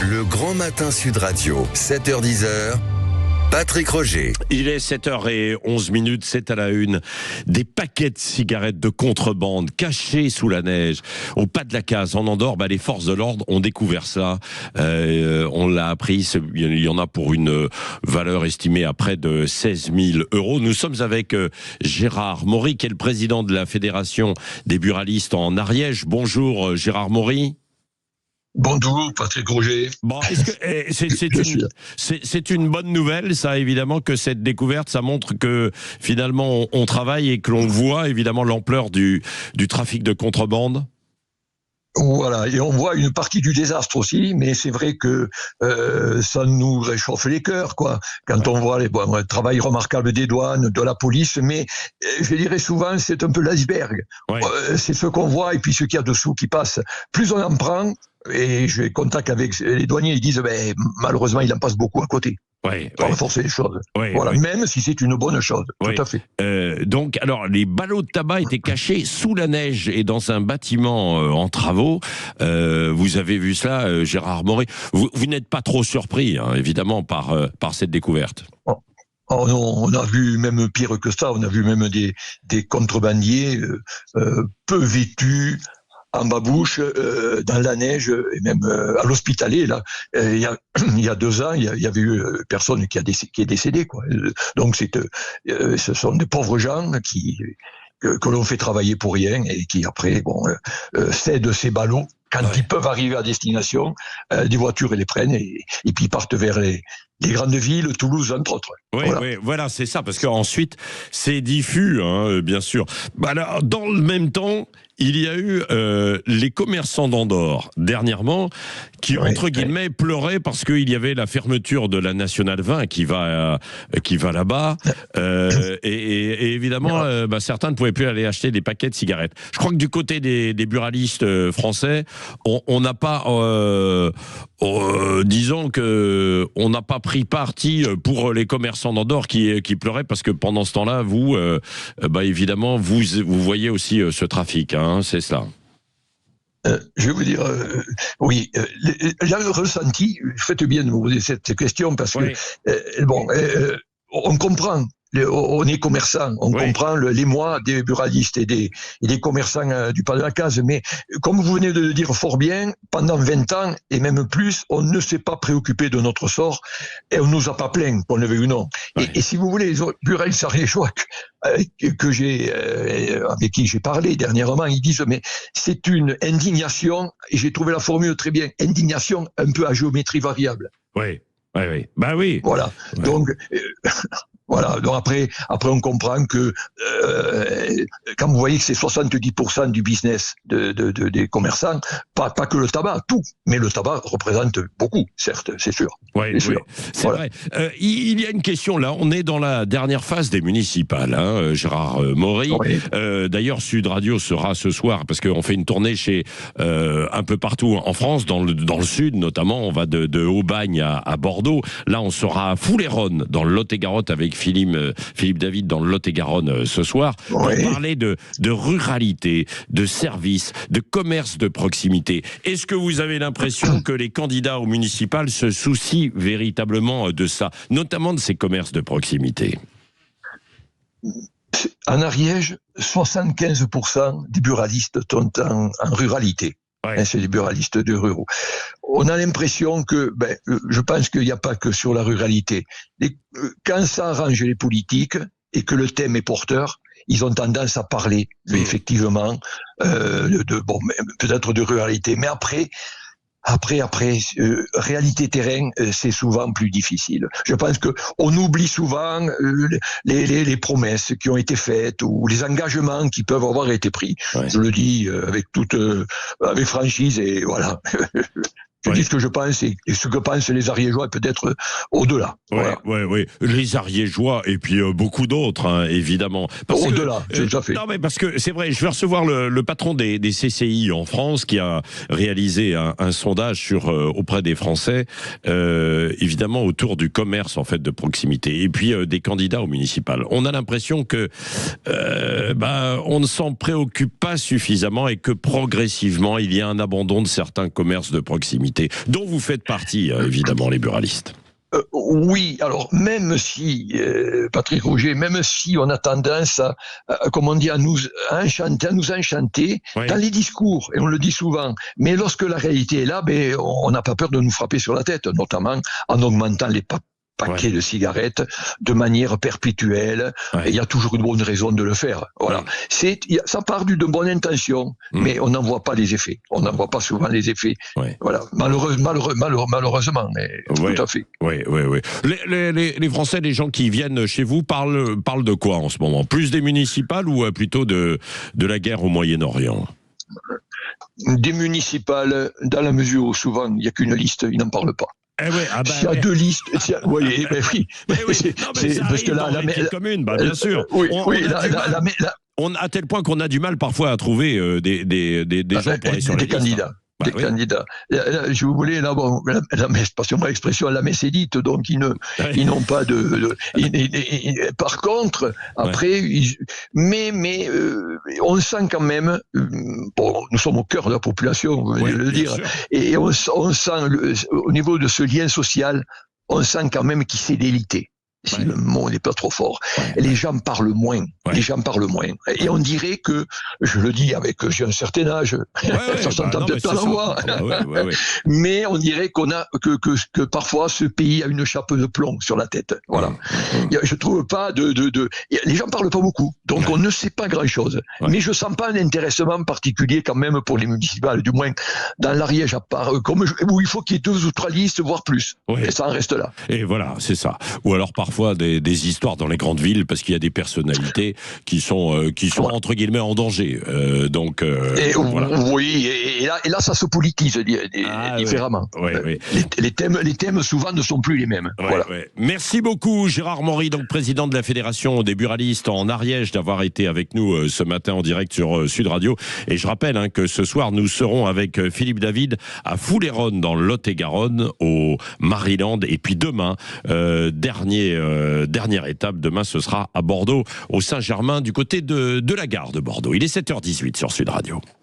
Le Grand Matin Sud Radio, 7h-10h, Patrick Roger. Il est 7h11, c'est à la une. Des paquets de cigarettes de contrebande cachés sous la neige, au pas de la case en Andorre. Les forces de l'ordre ont découvert ça. On l'a appris, il y en a pour une valeur estimée à près de 16 000 €. Nous sommes avec Gérard Maury, qui est le président de la Fédération des buralistes en Ariège. bonjour Gérard Maury. Bonjour Patrick Roger. Bon, est-ce que c'est une bonne nouvelle, ça, évidemment, que cette découverte, ça montre que finalement on travaille et que l'on voit évidemment l'ampleur du trafic de contrebande? Voilà, et on voit une partie du désastre aussi, mais c'est vrai que ça nous réchauffe les cœurs, quoi. Quand on voit le travail remarquable des douanes, de la police, mais je dirais souvent c'est un peu l'iceberg. Ouais. C'est ce qu'on voit et puis ce qu'il y a dessous qui passe. Plus on en prend, et j'ai contact avec les douaniers, ils disent malheureusement il en passe beaucoup à côté. Pour renforcer les choses. Même si c'est une bonne chose. Tout à fait. Donc, alors, les ballots de tabac étaient cachés sous la neige et dans un bâtiment en travaux. Vous avez vu cela, Gérard Maury. Vous n'êtes pas trop surpris, hein, évidemment, par cette découverte. Oh non, on a vu même pire que ça. On a vu même des contrebandiers peu vêtus, en babouche, dans la neige, et même à l'hospitalet, là, il y a 2 ans, il y avait eu personne qui est décédé, quoi. Donc ce sont des pauvres gens que l'on fait travailler pour rien et qui après cèdent ces ballots quand ils peuvent arriver à destination. Des voitures les prennent et puis partent vers les grandes villes, Toulouse entre autres. Voilà, c'est ça, parce qu'ensuite c'est diffus, hein, bien sûr. Alors, dans le même temps, il y a eu les commerçants d'Andorre dernièrement qui, entre guillemets, pleuraient parce qu'il y avait la fermeture de la Nationale 20 qui va là-bas. Et évidemment, certains ne pouvaient plus aller acheter des paquets de cigarettes. Je crois que du côté des buralistes français, on n'a pas, disons que on n'a pas pris parti pour les commerçants d'Andorre qui pleuraient parce que pendant ce temps-là, vous, évidemment, vous voyez aussi ce trafic, hein, c'est cela. Je vais vous dire, j'ai ressenti, faites bien de me poser cette question parce que, on comprend. On est commerçant, on comprend l'émoi des buralistes et des commerçants du pas de la case, mais comme vous venez de le dire fort bien, pendant 20 ans et même plus, on ne s'est pas préoccupé de notre sort et on nous a pas plaint, qu'on le veuille ou non. Et si vous voulez, les buralistes ariégeois avec qui j'ai parlé dernièrement, ils disent mais c'est une indignation, et j'ai trouvé la formule très bien, indignation un peu à géométrie variable. Oui. Voilà. Donc voilà, donc après on comprend que quand vous voyez que c'est 70% du business des commerçants, pas que le tabac, tout, mais le tabac représente beaucoup, certes, c'est sûr. C'est vrai. Il y a une question là, on est dans la dernière phase des municipales, hein, Gérard Maury. D'ailleurs, Sud Radio sera ce soir, parce qu'on fait une tournée chez un peu partout en France, dans le sud notamment, on va de Aubagne à Bordeaux. Là, on sera à Foulayronne, dans le Lot-et-Garonne, avec Philippe David dans le Lot-et-Garonne ce soir, pour parler de ruralité, de services, de commerce de proximité. Est-ce que vous avez l'impression que les candidats aux municipales se soucient véritablement de ça, notamment de ces commerces de proximité? En Ariège, 75% des buralistes sont en ruralité. C'est des buralistes de ruraux. On a l'impression que, je pense qu'il n'y a pas que sur la ruralité. Quand ça arrange les politiques et que le thème est porteur, ils ont tendance à parler, effectivement, peut-être de ruralité. Mais après, réalité terrain, c'est souvent plus difficile. Je pense que on oublie souvent les promesses qui ont été faites ou les engagements qui peuvent avoir été pris. Je le dis avec franchise et voilà. Je dis ce que je pense et ce que pensent les Ariégeois peut-être au-delà. Les Ariégeois et puis beaucoup d'autres, hein, évidemment. Au-delà, c'est déjà fait. Non, mais parce que c'est vrai, je vais recevoir le patron des CCI en France qui a réalisé un sondage auprès des Français, évidemment autour du commerce en fait de proximité et puis des candidats aux municipales. On a l'impression que on ne s'en préoccupe pas suffisamment et que progressivement il y a un abandon de certains commerces de proximité. personnalités, dont vous faites partie, évidemment, les buralistes. Oui, alors même si, Patrick Roger, même si on a tendance comme on dit, à nous enchanter Oui. dans les discours, et on le dit souvent, mais lorsque la réalité est là, on n'a pas peur de nous frapper sur la tête, notamment en augmentant les paquets de cigarettes de manière perpétuelle. Il y a toujours une bonne raison de le faire. Voilà. Ça part d'une bonne intention, mais on n'en voit pas les effets. On n'en voit pas souvent les effets. Voilà. Malheureusement, mais tout à fait. Oui. Les Français, les gens qui viennent chez vous, parlent de quoi en ce moment? Plus des municipales ou plutôt de la guerre au Moyen-Orient? Des municipales, dans la mesure où souvent il n'y a qu'une liste, ils n'en parlent pas. S'il y a deux listes, oui, parce que là, la commune, bien sûr. On a à tel point qu'on a du mal parfois à trouver des gens pour aller sur les candidats. Candidats. Je voulais, là, passez-moi l'expression, la messe est dite, donc ils n'ont pas par contre, après, on sent quand même, nous sommes au cœur de la population, vous venez de le dire, et on sent, au niveau de ce lien social, on sent quand même qu'il s'est délité. Si le mot n'est pas trop fort, les gens parlent moins. Les gens parlent moins. Et on dirait que, je le dis j'ai un certain âge, ça s'entend peut-être pas la voix, mais on dirait que parfois ce pays a une chape de plomb sur la tête. Voilà. Je trouve pas les gens parlent pas beaucoup, donc on ne sait pas grand-chose. Mais je sens pas un intéressement particulier quand même pour les municipales, du moins dans l'Ariège, à part où il faut qu'il y ait 2 ou 3 listes, voire plus. Et ça en reste là. Et voilà, c'est ça. Ou alors parfois des histoires dans les grandes villes parce qu'il y a des personnalités qui sont entre guillemets en danger. Oui, et là ça se politise différemment. Les thèmes souvent ne sont plus les mêmes. Merci beaucoup Gérard Maury, donc président de la Fédération des buralistes en Ariège, d'avoir été avec nous ce matin en direct sur Sud Radio. Et je rappelle que ce soir nous serons avec Philippe David à Foulayronnes dans le Lot-et-Garonne, au Maryland, et puis demain dernière étape, demain ce sera à Bordeaux, au Saint-Germain, du côté de la gare de Bordeaux. Il est 7h18 sur Sud Radio.